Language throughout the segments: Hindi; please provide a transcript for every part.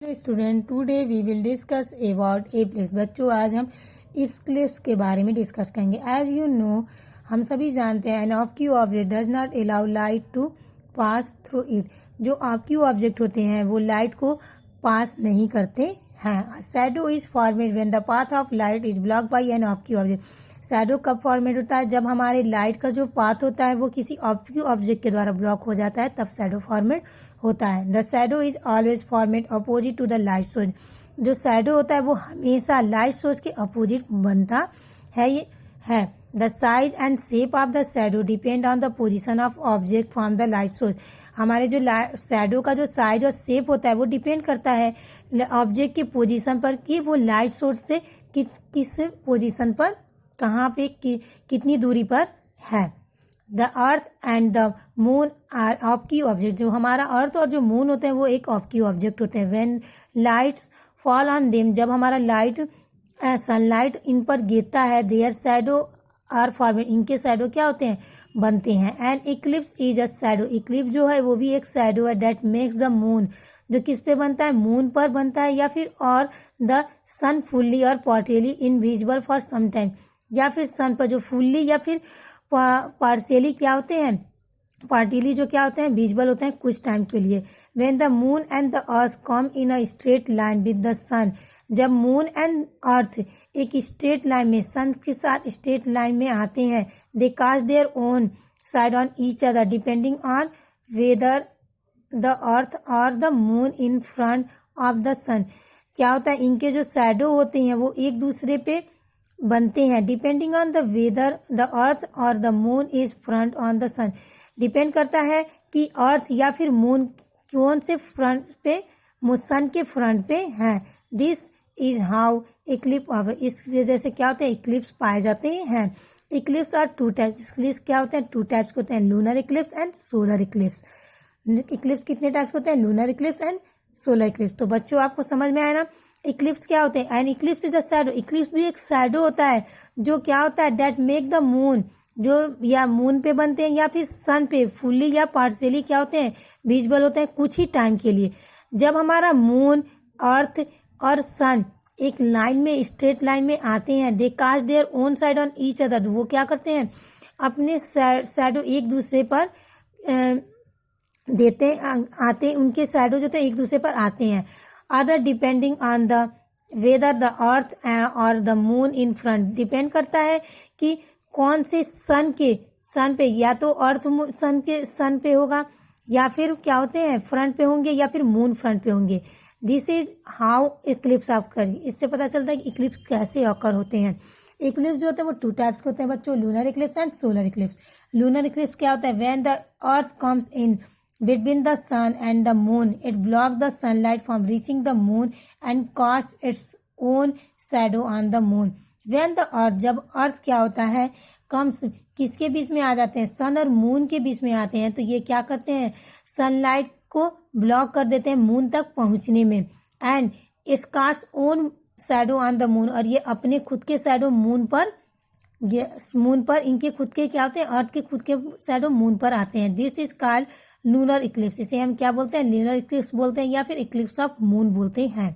Hello student, today we will discuss about eclipse. बच्चों, आज हम एप्लिप्स के बारे में डिस्कस करेंगे। एज यू नो, हम सभी जानते हैं an opaque object does not allow light to pass through it. जो ऑब्क्यू ऑब्जेक्ट होते हैं वो लाइट को पास नहीं करते हैं। Shadow is formed when the path of light is blocked by an opaque object. Shadow कब फॉर्मेट होता है? जब हमारे लाइट का जो पाथ होता है वो किसी ऑब्क्यू ऑब्जेक्ट के द्वारा ब्लॉक हो जाता है, तब शैडो फॉर्मेट होता है। The shadow is always formed opposite to the light source. जो शैडो होता है वो हमेशा लाइट सोर्स के अपोजिट बनता है। ये है the size and shape of the shadow depend on the position of object from the light source. हमारे जो शैडो का जो साइज और शेप होता है वो डिपेंड करता है ऑब्जेक्ट के पोजीशन पर, कि वो लाइट सोर्स से किस पोजीशन पर, कहाँ पे, कितनी दूरी पर है। The earth and the moon are opaque object. जो हमारा अर्थ और जो मून होते हैं वो एक ऑब्क्यू ऑब्जेक्ट होते हैं। When lights fall on them, जब हमारा लाइट सनलाइट इन पर गिरता है, देयर शैडो आर फॉर्मेड, इनके शैडो क्या होते हैं? बनते हैं। And Eclipse is a shadow. Eclipse जो है वो भी एक शैडो है दैट मेक्स द मून, जो किस पे बनता है? मून पर बनता है, या फिर और द सन फुल्ली और पार्टियली इनविजिबल फॉर सम टाइम, या फिर सन पर जो फुल्ली या फिर पार्शियली क्या होते हैं? पार्टियली जो क्या होते हैं? विजिबल होते हैं कुछ टाइम के लिए। When the moon and the earth come in a straight line with the sun, जब मून एंड अर्थ एक स्ट्रेट लाइन में सन के साथ स्ट्रेट लाइन में आते हैं, they cast their own side on each other depending on whether the earth और the moon in front of the sun. क्या होता है? इनके जो शैडो होते हैं वो एक दूसरे पे बनते हैं depending on the whether the earth और the moon is front on the sun. Depend करता है कि अर्थ या फिर मून कौन से फ्रंट पे, सन के फ्रंट पे है। This is how Eclipse of, इस वजह से क्या होते हैं? इक्लिप्स पाए जाते हैं। Eclipse are two types. Eclipse क्या होते हैं? टू टाइप्स होते हैं, lunar eclipse and solar eclipse. Eclipse कितने टाइप्स होते हैं? Lunar eclipse and solar eclipse. तो बच्चों, आपको समझ में आया ना? इक्लिप्स क्या होते हैं? And Eclipse is a shadow. Eclipse भी एक शैडो होता है जो क्या होता है? दैट मेक द मून, जो या मून पे बनते हैं या फिर सन पे फुल्ली या पार्शियली क्या होते हैं? विजिबल होते हैं कुछ ही टाइम के लिए। जब हमारा मून, अर्थ और सन एक लाइन में, स्ट्रेट लाइन में आते हैं, they cast their own side on each other. वो क्या करते हैं? अपने शैडो एक दूसरे पर देते आते, उनके शैडो जो थे एक दूसरे पर आते हैं। Other depending on the whether the earth और the moon in front, depend करता है कि कौन से सन पे, या तो अर्थ सन पे होगा, या फिर क्या होते हैं? फ्रंट पे होंगे, या फिर मून फ्रंट पे होंगे। This is how Eclipse occur. इससे पता चलता है कि इक्लिप्स कैसे ऑकर होते हैं। इक्लिप्स जो होते हैं वो टू टाइप्स के होते हैं बच्चों, lunar eclipse and solar Eclipse. Lunar Eclipse क्या होता है? When the earth comes in between the sun and the moon, it blocks the sunlight from reaching the moon and casts its own shadow on the moon. When the earth, जब अर्थ क्या होता है? कम्स किसके बीच में आ जाते हैं? सन और मून के बीच में आते हैं, तो ये क्या करते हैं? सनलाइट को ब्लॉक कर देते हैं मून तक पहुंचने में। And its cast own shadow on the moon, और ये अपने खुद के शैडो मून पर इनके खुद के क्या होते हैं? अर्थ के खुद के शैडो मून पर आते हैं। This is called lunar Eclipse. इसे हम क्या बोलते हैं? लूनर इक्लिप्स बोलते हैं, या फिर इक्लिप्स ऑफ मून बोलते हैं।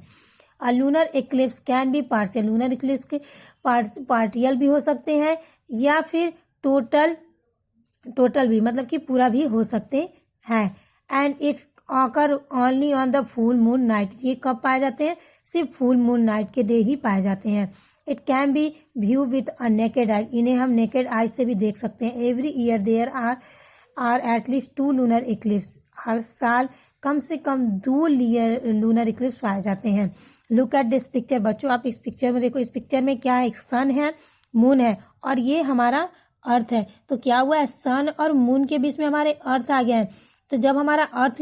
अ lunar Eclipse can B partial. Lunar Eclipse के पार्टियल भी हो सकते हैं, या फिर टोटल भी, मतलब कि पूरा भी हो सकते हैं। And it's occur only on the full moon night. ये कब पाए जाते हैं? सिर्फ फुल मून नाइट के डे ही पाए जाते हैं। It can be view with a naked eye. इन्हें हम नेकेड आई से भी देख सकते हैं। Every year there are at least 2 lunar eclipse. हर साल कम से कम 2 लूनर इक्लिप्स पाए जाते हैं। Look at this picture. बच्चों, आप इस पिक्चर में देखो। इस पिक्चर में क्या है? एक सन है, मून है, और ये हमारा अर्थ है। तो क्या हुआ है? सन और मून के बीच में हमारे अर्थ आ गया है। तो जब हमारा अर्थ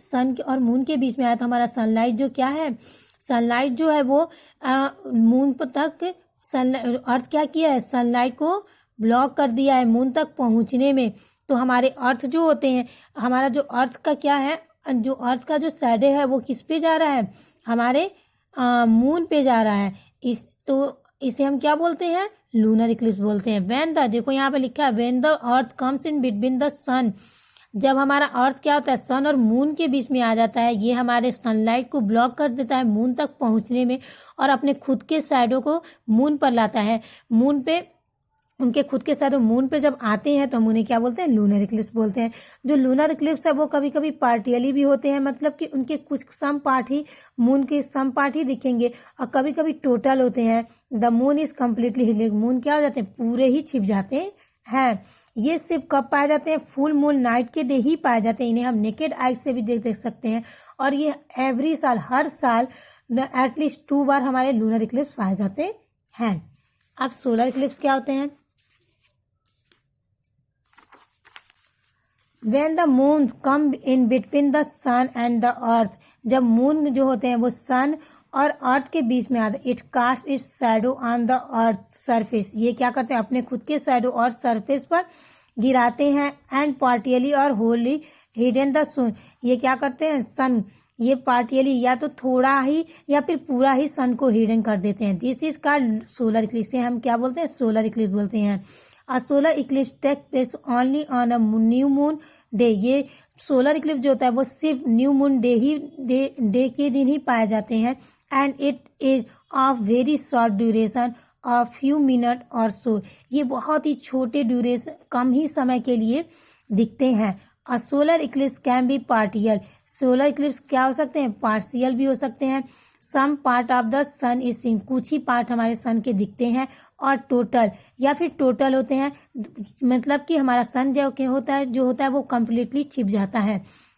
सन और मून के बीच में आया, तो हमारा सनलाइट जो क्या है? सनलाइट जो है वो मून तक, अर्थ क्या किया है? सनलाइट को ब्लॉक कर दिया है मून तक पहुंचने में। तो हमारे अर्थ जो होते हैं, हमारा जो अर्थ का क्या है? जो अर्थ का जो शैडो है वो किस पे जा रहा है? हमारे मून पे जा रहा है। इसे हम क्या बोलते हैं? लूनर इक्लिप्स बोलते हैं। व्हेन द, देखो यहाँ पे लिखा है, when the earth comes in between the sun जब हमारा अर्थ क्या होता है, सन और मून के बीच में आ जाता है, ये हमारे सनलाइट को ब्लॉक कर देता है मून तक पहुंचने में और अपने खुद के शैडो को मून पर लाता है। मून पे उनके खुद के शैडो मून पे जब आते हैं तो हम उन्हें क्या बोलते हैं, लूनर इक्लिप्स बोलते हैं। जो लूनर इक्लिप्स है वो कभी कभी पार्टियली भी होते हैं, मतलब कि उनके कुछ सम पार्ट ही मून के सम पार्ट ही दिखेंगे, और कभी कभी टोटल होते हैं। The moon is completely healing, moon क्या हो जाते हैं, पूरे ही छिप जाते हैं। ये सिर्फ कब पाए जाते हैं, फुल मून नाइट के डे ही पाए जाते हैं। इन्हें हम नेकेड आइज से भी देख सकते हैं, और ये एवरी साल, हर साल एटलीस्ट 2 बार हमारे लूनर इक्लिप्स पाए जाते हैं। अब सोलर इक्लिप्स क्या होते हैं? When the moon come in between the sun and the earth, जब मून जो होते हैं वो सन और अर्थ के बीच में आते, it cast its shadow on the earth surface, ये क्या करते हैं, अपने खुद के शैडो और सरफेस पर गिराते हैं। एंड पार्टियली और होली हिडन द सन, ये क्या करते हैं, सन ये पार्टियली या तो थोड़ा ही या फिर पूरा ही सन को हिडन कर देते हैं। This is called solar eclipse, से हम क्या बोलते हैं, सोलर इक्लिप्स बोलते हैं। A solar eclipse take place only on a new moon day, ये सोलर इक्लिप्स जो होता है वो सिर्फ न्यू मून डे के दिन ही पाए जाते हैं। And it is of very short duration of few minute और सो, ये बहुत ही छोटे ड्यूरेशन, कम ही समय के लिए दिखते हैं। A solar eclipse can be partial, solar eclipse क्या हो सकते हैं, पार्शियल भी हो सकते हैं। Some part of the sun is seen, कुछ ही पार्ट हमारे सन के दिखते हैं। और टोटल या फिर टोटल होते हैं, मतलब कि हमारा सन जो होता है वो कम्प्लीटली छिप जाता है।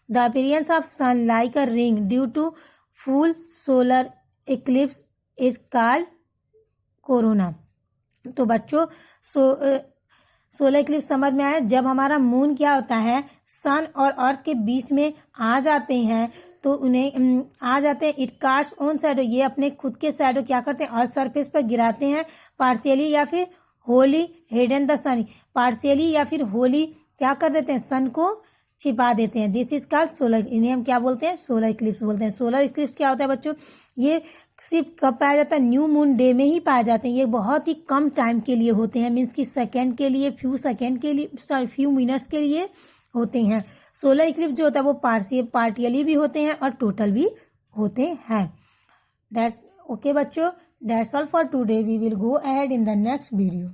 The appearance of sun like a ring due to full solar eclipse is called corona. तो बच्चों सोलर इक्लिप्स समझ में आया, जब हमारा मून क्या होता है, सन और अर्थ के बीच में आ जाते हैं तो उन्हें आ जाते हैं, इट कास्ट ऑन शैडो, ये अपने खुद के शैडो क्या करते हैं, अर्थ सरफेस पर गिराते हैं। पार्शियली या फिर wholly hidden the sun, partially या फिर होली क्या कर देते हैं, सन को छिपा देते हैं। दिस इज कॉल्ड सोलर, इन्हें हम क्या बोलते हैं, सोलर इक्लिप्स बोलते हैं। सोलर इक्लिप्स क्या होता है बच्चों, ये सिर्फ कब पाया जाता है, न्यू मून डे में ही पाए जाते हैं। ये बहुत ही कम टाइम के लिए होते हैं, मीन्स कि सेकेंड के लिए, फ्यू मिनट्स के लिए होते हैं। सोलर इक्लिप्स जो होता है वो पार्टियली भी होते हैं और टोटल भी होते हैं। दैट्स ओके बच्चों, that's all for today, we will go ahead in the next video.